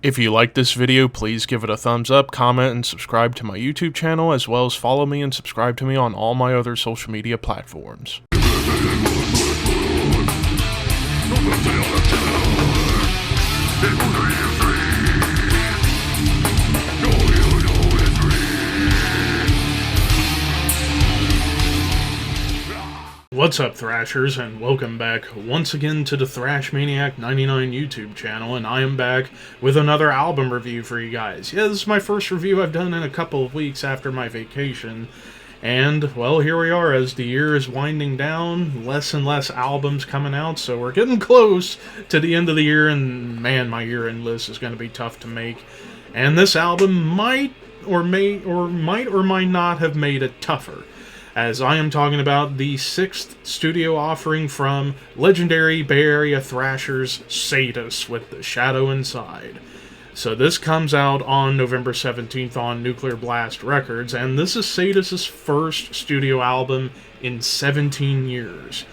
If you like this video, please give it a thumbs up, comment, and subscribe to my YouTube channel, as well as follow me and subscribe to me on all my other social media platforms. What's up, Thrashers, and welcome back once again to the Thrash Maniac 99 YouTube channel, and I am back with another album review for you guys. Yeah, this is my first review I've done in a couple of weeks after my vacation, and, well, here we are as the year is winding down, less and less albums coming out, so we're getting close to the end of the year, and man, my year-end list is going to be tough to make, and this album might or might not have made it tougher, as I am talking about the 6th studio offering from legendary Bay Area thrashers Sadus with The Shadow Inside. So this comes out on November 17th on Nuclear Blast Records, and this is Sadus' first studio album in 17 years.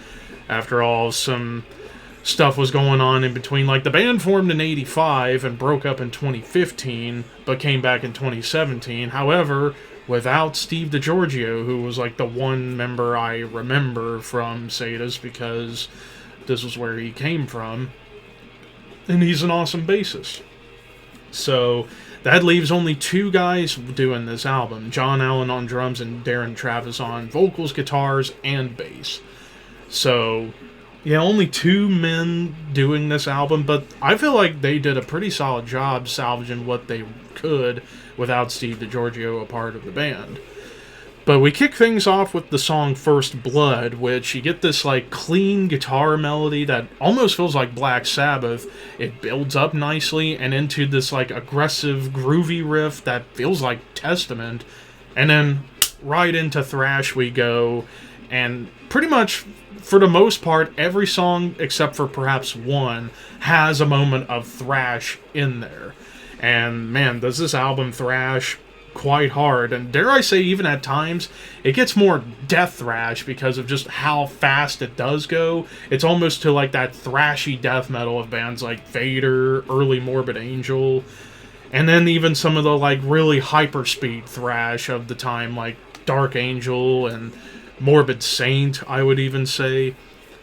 After all, some stuff was going on in between, like the band formed in 85 and broke up in 2015, but came back in 2017. However, without Steve DiGiorgio, who was like the one member I remember from Sadus because this was where he came from, and he's an awesome bassist. So that leaves only 2 guys doing this album, John Allen on drums and Darren Travis on vocals, guitars, and bass. So yeah, only 2 men doing this album, but I feel like they did a pretty solid job salvaging what they could without Steve DiGiorgio a part of the band. But we kick things off with the song First Blood, which you get this like clean guitar melody that almost feels like Black Sabbath. It builds up nicely and into this like aggressive groovy riff that feels like Testament, and then right into thrash we go, and pretty much for the most part every song except for perhaps one has a moment of thrash in there. And man, does this album thrash quite hard, and dare I say even at times it gets more death thrash because of just how fast it does go. It's almost to like that thrashy death metal of bands like Vader, early Morbid Angel, and then even some of the like really hyperspeed thrash of the time like Dark Angel and Morbid Saint, I would even say.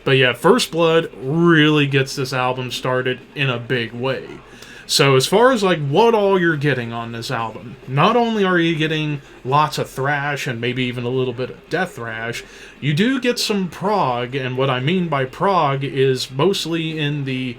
But yeah, First Blood really gets this album started in a big way. So as far as like what all you're getting on this album, not only are you getting lots of thrash and maybe even a little bit of death thrash, you do get some prog, and what I mean by prog is mostly in the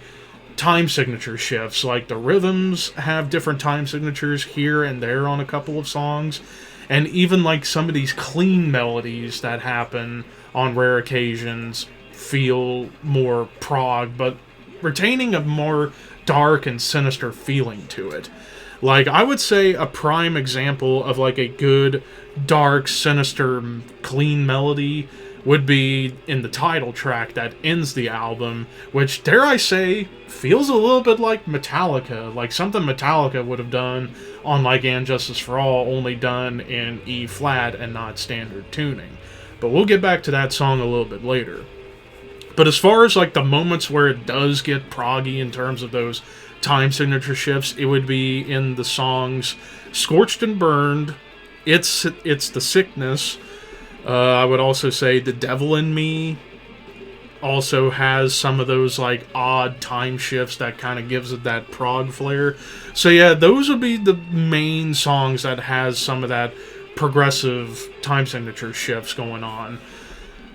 time signature shifts. Like the rhythms have different time signatures here and there on a couple of songs, and even like some of these clean melodies that happen on rare occasions feel more prog, but retaining a more dark and sinister feeling to it. Like, I would say a prime example of like a good, dark, sinister, clean melody would be in the title track that ends the album, which, dare I say, feels a little bit like Metallica, like something Metallica would have done on like And Justice for All, only done in E flat and not standard tuning. But we'll get back to that song a little bit later. But as far as like the moments where it does get proggy in terms of those time signature shifts, it would be in the songs Scorched and Burned, It's the Sickness. I would also say The Devil in Me also has some of those like odd time shifts that kind of gives it that prog flair. So yeah, those would be the main songs that has some of that progressive time signature shifts going on.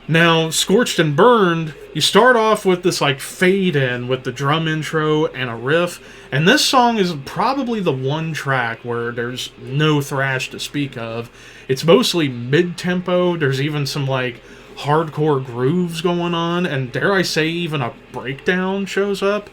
Now, Scorched and Burned, you start off with this like fade in with the drum intro and a riff, and this song is probably the one track where there's no thrash to speak of. It's mostly mid-tempo, there's even some like hardcore grooves going on, and dare I say even a breakdown shows up.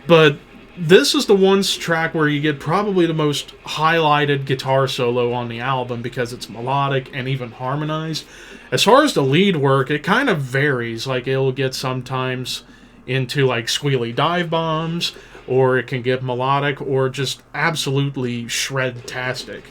But this is the one track where you get probably the most highlighted guitar solo on the album because it's melodic and even harmonized. As far as the lead work, it kind of varies. Like, it'll get sometimes into like squealy dive bombs, or it can get melodic, or just absolutely shred-tastic.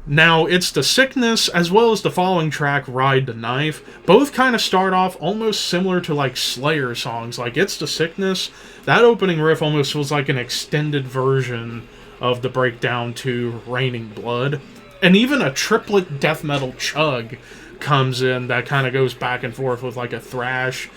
Now, It's the Sickness, as well as the following track, Ride the Knife, both kind of start off almost similar to, like, Slayer songs. Like, It's the Sickness, that opening riff almost feels like an extended version of the breakdown to Raining Blood. And even a triplet death metal chug comes in that kind of goes back and forth with, like, a thrash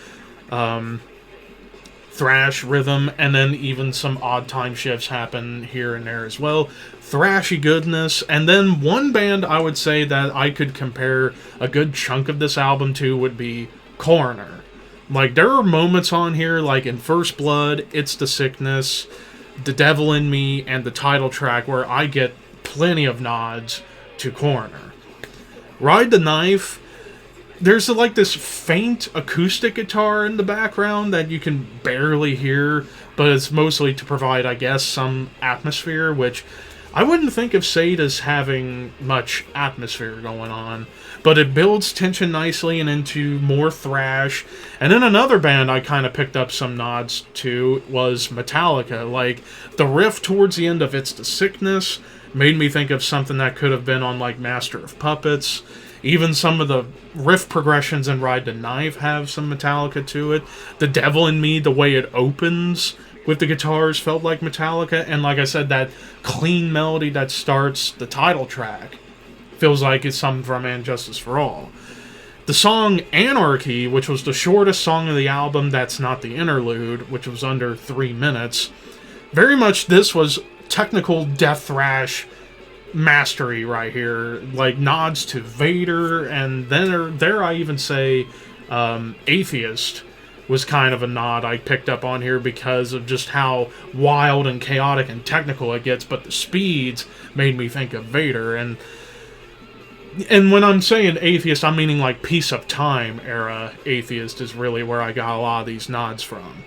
rhythm, and then even some odd time shifts happen here and there as well. Thrashy goodness. And then one band I would say that I could compare a good chunk of this album to would be Coroner. Like, there are moments on here, like in First Blood, It's the Sickness, The Devil in Me, and the title track, where I get plenty of nods to Coroner. Ride the Knife, there's like this faint acoustic guitar in the background that you can barely hear, but it's mostly to provide, I guess, some atmosphere, which I wouldn't think of Sadus as having much atmosphere going on, but it builds tension nicely and into more thrash. And then another band I kind of picked up some nods to was Metallica. Like, the riff towards the end of It's the Sickness made me think of something that could have been on, like, Master of Puppets. Even some of the riff progressions in Ride the Knife have some Metallica to it. The Devil in Me, the way it opens with the guitars, felt like Metallica. And like I said, that clean melody that starts the title track feels like it's something from And Justice for All. The song Anarchy, which was the shortest song of the album that's not the interlude, which was under 3 minutes, very much this was technical death thrash mastery right here, like nods to Vader, and then there I even say Atheist was kind of a nod I picked up on here because of just how wild and chaotic and technical it gets, but the speeds made me think of Vader. And when I'm saying Atheist, I'm meaning like Piece of Time era Atheist is really where I got a lot of these nods from.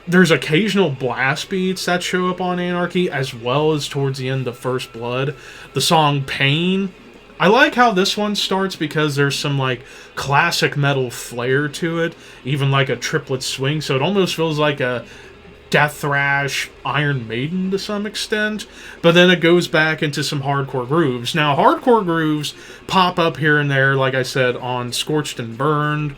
There's occasional blast beats that show up on Anarchy, as well as towards the end of First Blood. The song Pain, I like how this one starts because there's some, like, classic metal flair to it, even like a triplet swing, so it almost feels like a death thrash Iron Maiden to some extent, but then it goes back into some hardcore grooves. Now, hardcore grooves pop up here and there, like I said, on Scorched and Burned.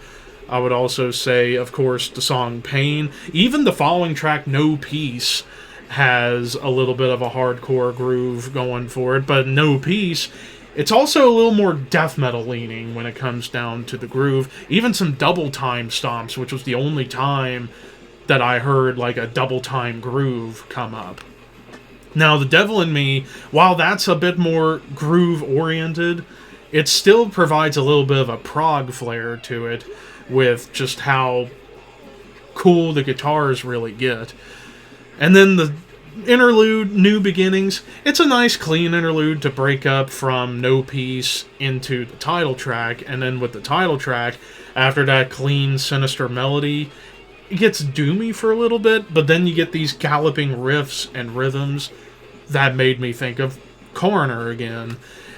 I would also say, of course, the song Pain. Even the following track, No Peace, has a little bit of a hardcore groove going for it. But No Peace, it's also a little more death metal leaning when it comes down to the groove. Even some double time stomps, which was the only time that I heard like a double time groove come up. Now, The Devil in Me, while that's a bit more groove oriented, it still provides a little bit of a prog flair to it, with just how cool the guitars really get. And then the interlude, New Beginnings, it's a nice clean interlude to break up from No Peace into the title track, and then with the title track, after that clean, sinister melody, it gets doomy for a little bit, but then you get these galloping riffs and rhythms that made me think of Coroner again.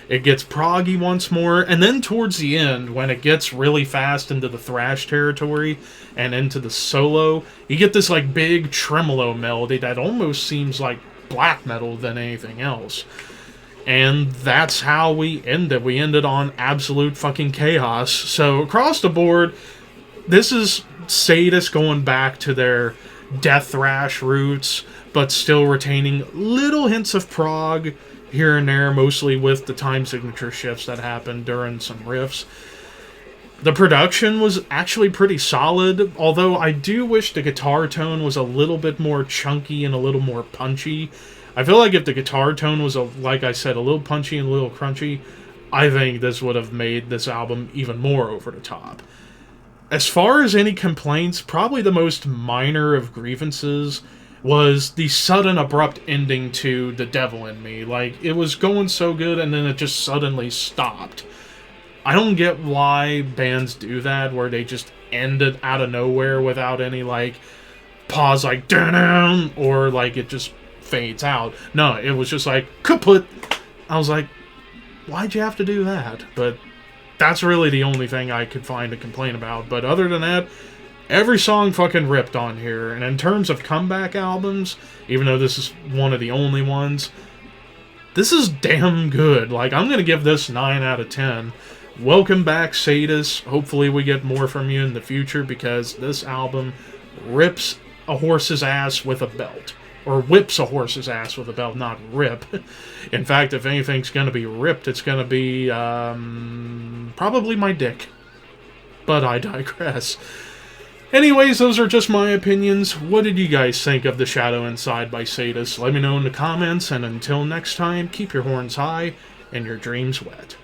It gets proggy once more, and then towards the end, when it gets really fast into the thrash territory and into the solo, you get this like big tremolo melody that almost seems like black metal than anything else. And that's how we ended. We ended on absolute fucking chaos. So across the board, this is Sadus going back to their death thrash roots, but still retaining little hints of prog here and there, mostly with the time signature shifts that happened during some riffs. The production was actually pretty solid, although I do wish the guitar tone was a little bit more chunky and a little more punchy. I feel like if the guitar tone was, like I said, a little punchy and a little crunchy, I think this would have made this album even more over the top. As far as any complaints, probably the most minor of grievances was the sudden abrupt ending to The Devil in Me. Like, it was going so good and then it just suddenly stopped. I don't get why bands do that, where they just end it out of nowhere without any, like, pause, like, down, or, like, it just fades out. No, it was just like, kaput! I was like, why'd you have to do that? But that's really the only thing I could find to complain about. But other than that, every song fucking ripped on here. And in terms of comeback albums, even though this is one of the only ones, this is damn good. Like, I'm going to give this 9 out of 10. Welcome back, Sadus. Hopefully we get more from you in the future, because this album rips a horse's ass with a belt. Or whips a horse's ass with a belt, not rip. In fact, if anything's going to be ripped, it's going to be probably my dick. But I digress. Anyways, those are just my opinions. What did you guys think of The Shadow Inside by Sadus? Let me know in the comments, and until next time, keep your horns high and your dreams wet.